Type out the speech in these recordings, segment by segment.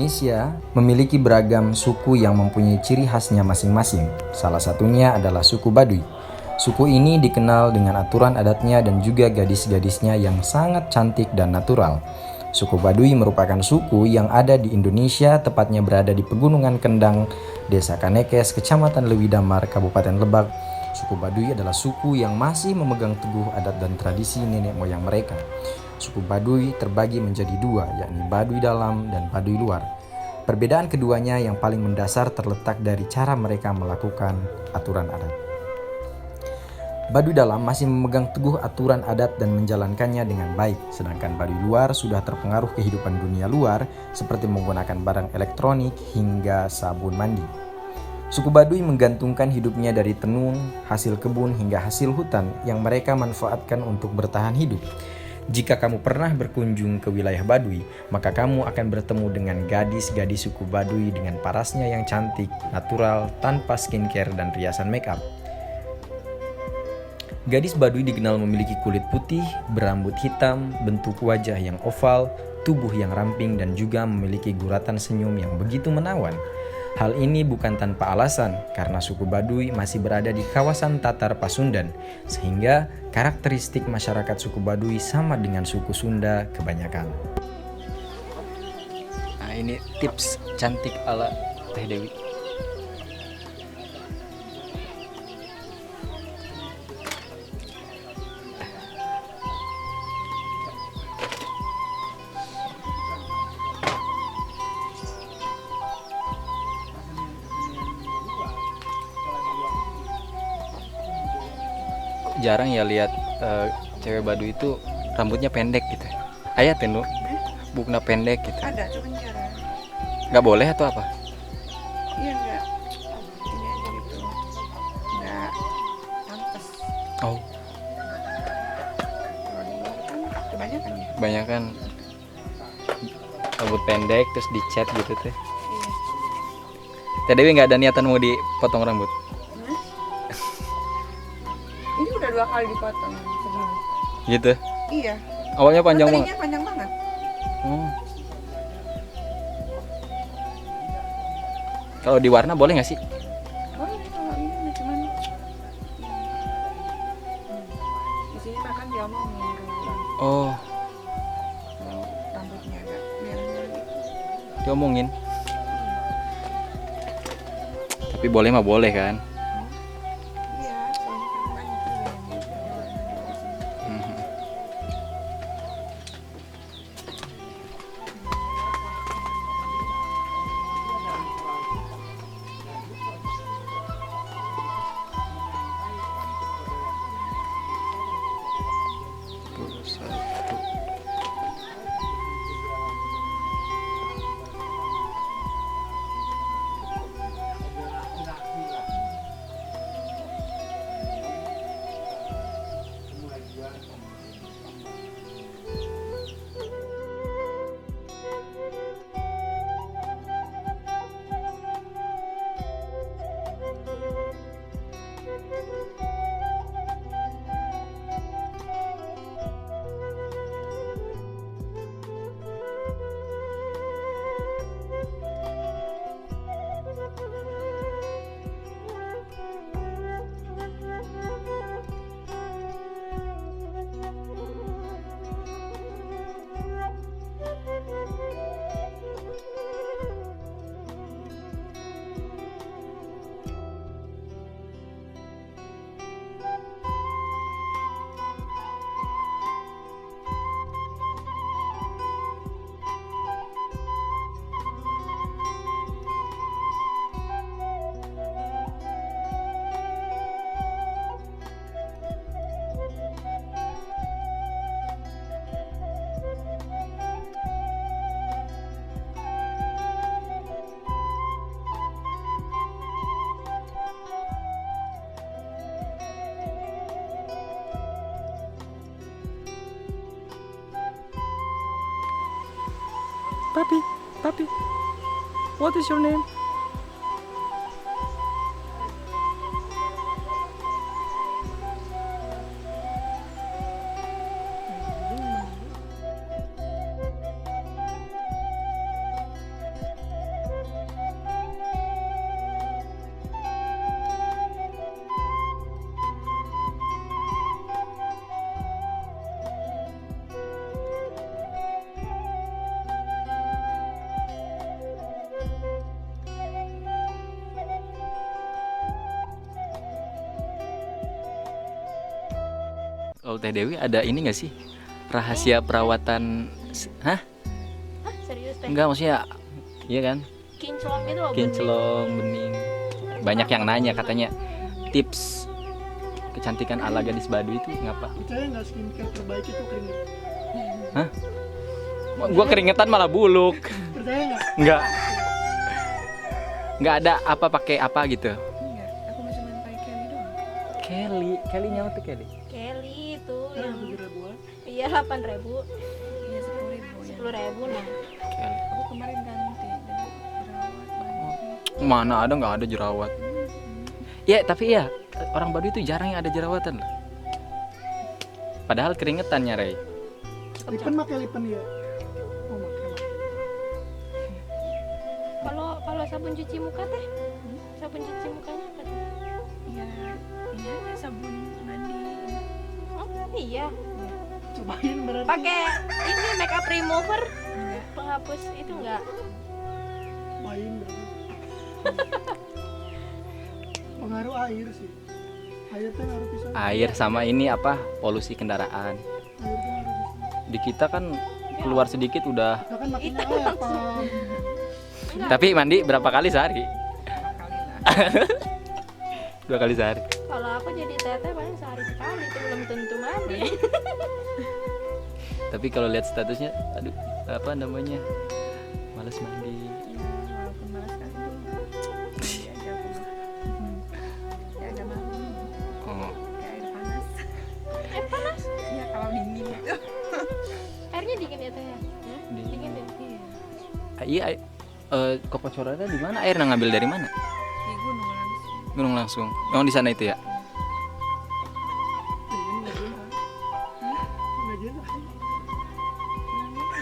Indonesia memiliki beragam suku yang mempunyai ciri khasnya masing-masing. Salah satunya adalah suku Baduy. Suku ini dikenal dengan aturan adatnya dan juga gadis-gadisnya yang sangat cantik dan natural. Suku Baduy merupakan suku yang ada di Indonesia, tepatnya berada di Pegunungan Kendang, Desa Kanekes, Kecamatan Lewi Damar, Kabupaten Lebak. Suku Baduy adalah suku yang masih memegang teguh adat dan tradisi nenek moyang mereka. Suku Baduy terbagi menjadi dua, yakni Baduy Dalam dan Baduy Luar. Perbedaan keduanya yang paling mendasar terletak dari cara mereka melakukan aturan adat. Baduy Dalam masih memegang teguh aturan adat dan menjalankannya dengan baik, sedangkan Baduy Luar sudah terpengaruh kehidupan dunia luar seperti menggunakan barang elektronik hingga sabun mandi. Suku Baduy menggantungkan hidupnya dari tenun, hasil kebun hingga hasil hutan yang mereka manfaatkan untuk bertahan hidup. Jika kamu pernah berkunjung ke wilayah Baduy, maka kamu akan bertemu dengan gadis-gadis suku Baduy dengan parasnya yang cantik, natural, tanpa skincare dan riasan make up. Gadis Baduy dikenal memiliki kulit putih, berambut hitam, bentuk wajah yang oval, tubuh yang ramping, dan juga memiliki guratan senyum yang begitu menawan. Hal ini bukan tanpa alasan, karena suku Baduy masih berada di kawasan Tatar Pasundan, sehingga karakteristik masyarakat suku Baduy sama dengan suku Sunda kebanyakan. Nah, ini tips cantik ala Teh Dewi. Jarang ya lihat cewek Baduy itu rambutnya pendek gitu. Ayat ya, bukna pendek gitu. Ada, cuma jarang. Nggak boleh atau apa? Iya enggak. Ini aja gitu. Enggak pantas. Oh, Kalau di luar kan kebanyakan ya. kebanyakan rambut pendek terus dicat gitu teh. Iya. Teh Dewi nggak ada niatan mau dipotong rambut? Hah? Ini udah 2 kali dipotong sebelum. Gitu. Iya. Awalnya panjang banget. Tadinya panjang banget. Oh. Kalau diwarna boleh nggak sih? Boleh kalau ini mah cuman di sini makan diomongin kalau orang Oh, mau rambutnya agak merah-merah gitu. diomongin. Tapi boleh mah boleh kan? Iya, soalnya kan banyak juga yang gitu. Mhm. Satu. Papi, what is your name? Kalau Teh Dewi ada ini nggak sih rahasia perawatan? Hah? Hah, serius teh? Enggak, maksudnya iya kan? Kinclong gitu loh. Kinclong, bening. Banyak yang nanya katanya tips kecantikan ala gadis Baduy itu ngapa? Percaya nggak skincare terbaik itu keringet? Hah? Gua keringetan malah buluk. Percaya nggak? Enggak. Enggak ada apa pakai apa gitu. Enggak, aku cuma pakai Kelly doang. Kelly nyawa tuh Kelly. Kelly itu Kan yang 7 ribuan. iya 8.000, Iya 10.000 ya. 10.000 nah. Kelly. Aku kemarin ganti dan jerawat banyak. Mana ada nggak ada jerawat? Ya tapi ya orang Baduy itu jarang yang ada jerawatan loh. Padahal keringetannya Rey. Lipen pakai lipen ya. Oh pakai. Kalau sabun cuci muka teh, sabun cuci mukanya apa tuh? Iya, ini aja sabun mandi. Oh iya, Cobain berarti. pakai ini makeup remover Enggak. penghapus itu enggak? Cobain berarti. Pengaruh air sih. Air tuh ngaruh pisan. Air sama ini apa polusi kendaraan. Air tuh ngaruh pisan. Di kita kan keluar sedikit udah. Kita kan makinnya apa? Tapi mandi berapa kali sehari? 2 kali lah. 2 kali sehari. Kalau aku jadi teteh paling sehari sekali itu belum tentu mandi. Tapi kalau lihat statusnya, aduh apa namanya, malas mandi. Ya, walaupun malas kan itu mandi aja aku mah. Ya agak malu. Oh. Kayak air panas. Air panas? Iya kalau dingin gitu. Airnya dingin ya teh ya? Dingin ya? Iya. Iya, kebocorannya di mana? Air ngambil dari mana? Di gunung langsung. Gunung langsung. Memang di sana itu ya? Nggak jelas. Nanti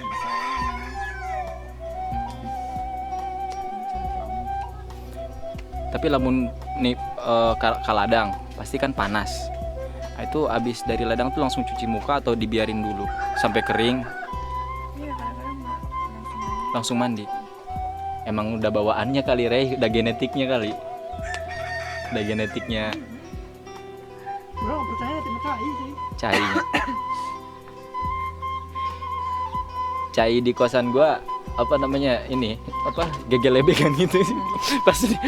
bisa mencemplung. Tapi lamun nih kaladang pasti kan panas. Nah, itu abis dari ladang tuh langsung cuci muka atau dibiarin dulu sampai kering Iya kadang-kadang nggak langsung langsung mandi. mandi. Emang udah bawaannya kali Rey, udah genetiknya kali. Udah genetiknya Bro, percaya tim KI sih. cainya. Cai di kosan gua apa namanya ini apa gegelebekan gitu sih. Pas di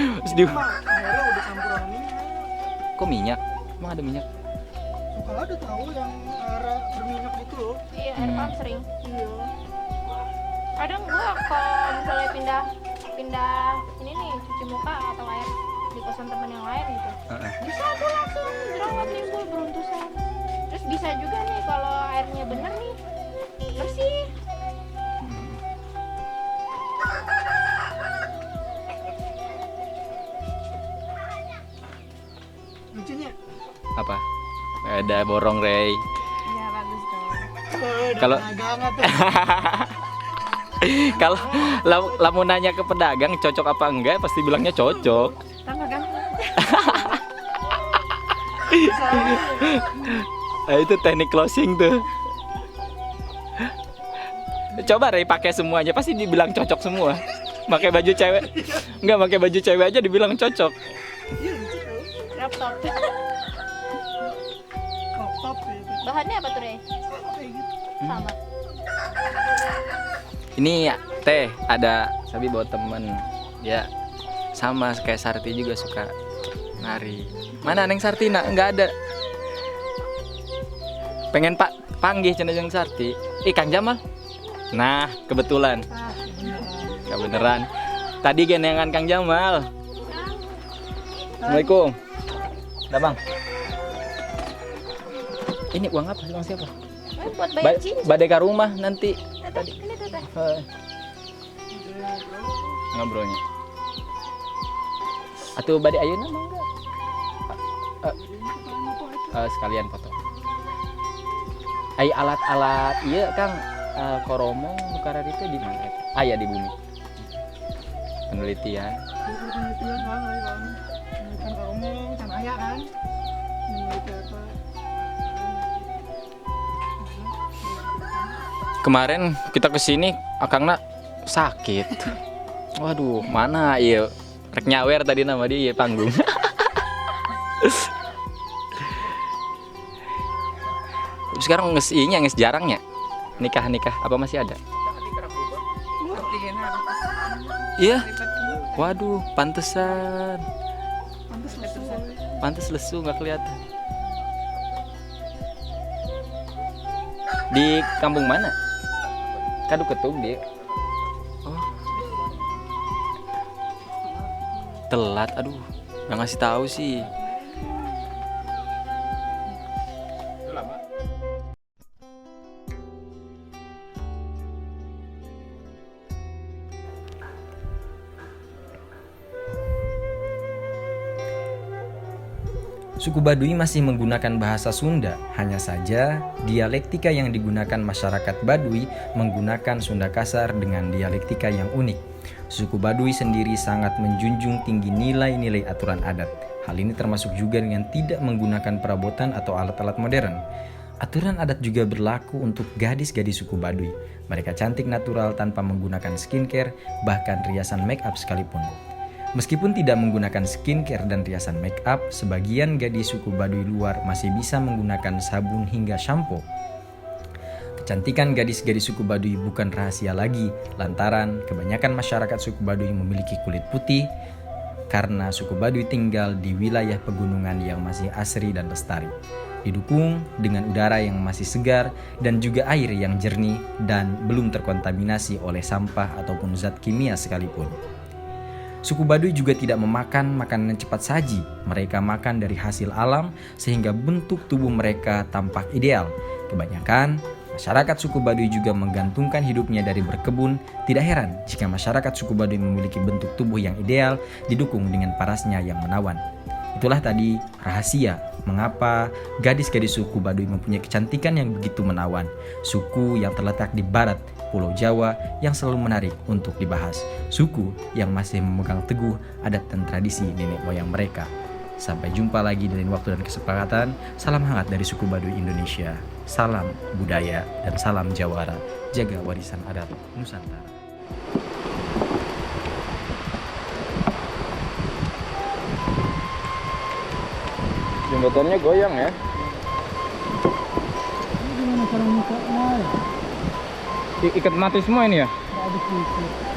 Emang airnya udah campuran minyak. kok minyak? Emang ada minyak? Suka ada tahu yang air berminyak gitu loh. Iya, air pump sering. Iya. Kadang gua kalau misalnya pindah ini nih cuci muka atau air di kosan teman yang lain gitu. Heeh. Bisa tuh langsung jerawat timbul beruntusan. Terus bisa juga nih kalau airnya bener nih bersih. Lucunya. Apa? Ada borong Rey. Iya bagus dong. Kalau- dagangan tuh. Kalau lamun nanya ke pedagang cocok apa enggak pasti bilangnya cocok. Tambah ganteng. Nah, itu teknik closing tuh. Coba Rey pakai semuanya pasti dibilang cocok semua. Pakai baju cewek. Enggak pakai baju cewek aja dibilang cocok. Iya lucu tuh. Crop top. Crop top gitu. Bahannya apa tuh, Rey? Kayak gitu. Sama. Ini ya, Teh ada Sabi bawa temen. Ya sama kayak Sarti juga suka nari. Mana Neng Sarti? Nah, enggak ada. Pengen panggih cenderung Sarti. Kang Jamal. Nah, kebetulan. Gak beneran. Tadi genengan Kang Jamal. Assalamualaikum. Udah Bang. Ini uang apa? Uang siapa? Buat bayar cincin. Badai ke rumah nanti. Tadi ini teteh. Ngobrolnya. Atau badai ayeuna mah enggak? Sekalian foto. Ai alat-alat iya Kang koromong nukarar itu di mana? Ya di bumi. Penelitian. Itu penelitian kan, Bang. Penelitian ngomong kan ayah kan. Meneliti apa? Kemarin kita kesini Akangna sakit. Waduh, mana iya rek nyawer tadi nama dia iya, panggung. Sekarang nges jarangnya. Nikah apa masih ada? Iya. Waduh, pantesan. Pantes lesu nggak kelihatan. Di kampung mana? Kadu Ketug dia. Oh. Telat, aduh. Nggak ngasih tahu sih. Suku Baduy masih menggunakan bahasa Sunda, hanya saja dialektika yang digunakan masyarakat Baduy menggunakan Sunda kasar dengan dialektika yang unik. Suku Baduy sendiri sangat menjunjung tinggi nilai-nilai aturan adat. Hal ini termasuk juga dengan tidak menggunakan perabotan atau alat-alat modern. Aturan adat juga berlaku untuk gadis-gadis suku Baduy. Mereka cantik natural tanpa menggunakan skincare, bahkan riasan make up sekalipun. Meskipun tidak menggunakan skincare dan riasan make up, sebagian gadis suku Baduy luar masih bisa menggunakan sabun hingga shampoo. Kecantikan gadis-gadis suku Baduy bukan rahasia lagi, lantaran kebanyakan masyarakat suku Baduy memiliki kulit putih karena suku Baduy tinggal di wilayah pegunungan yang masih asri dan lestari. Didukung dengan udara yang masih segar dan juga air yang jernih dan belum terkontaminasi oleh sampah ataupun zat kimia sekalipun. Suku Baduy juga tidak memakan makanan cepat saji. Mereka makan dari hasil alam sehingga bentuk tubuh mereka tampak ideal. Kebanyakan masyarakat suku Baduy juga menggantungkan hidupnya dari berkebun. Tidak heran jika masyarakat suku Baduy memiliki bentuk tubuh yang ideal didukung dengan parasnya yang menawan. Itulah tadi rahasia mengapa gadis-gadis suku Baduy mempunyai kecantikan yang begitu menawan. Suku yang terletak di barat Pulau Jawa yang selalu menarik untuk dibahas. Suku yang masih memegang teguh adat dan tradisi nenek moyang mereka. Sampai jumpa lagi di lain waktu dan kesepakatan. Salam hangat dari suku Baduy Indonesia. Salam budaya dan salam jawara. Jaga warisan adat Nusantara. Jembatannya goyang ya. Ini gimana cara bukanya? Ikat mati semua ini ya? Nggak ada sedikit.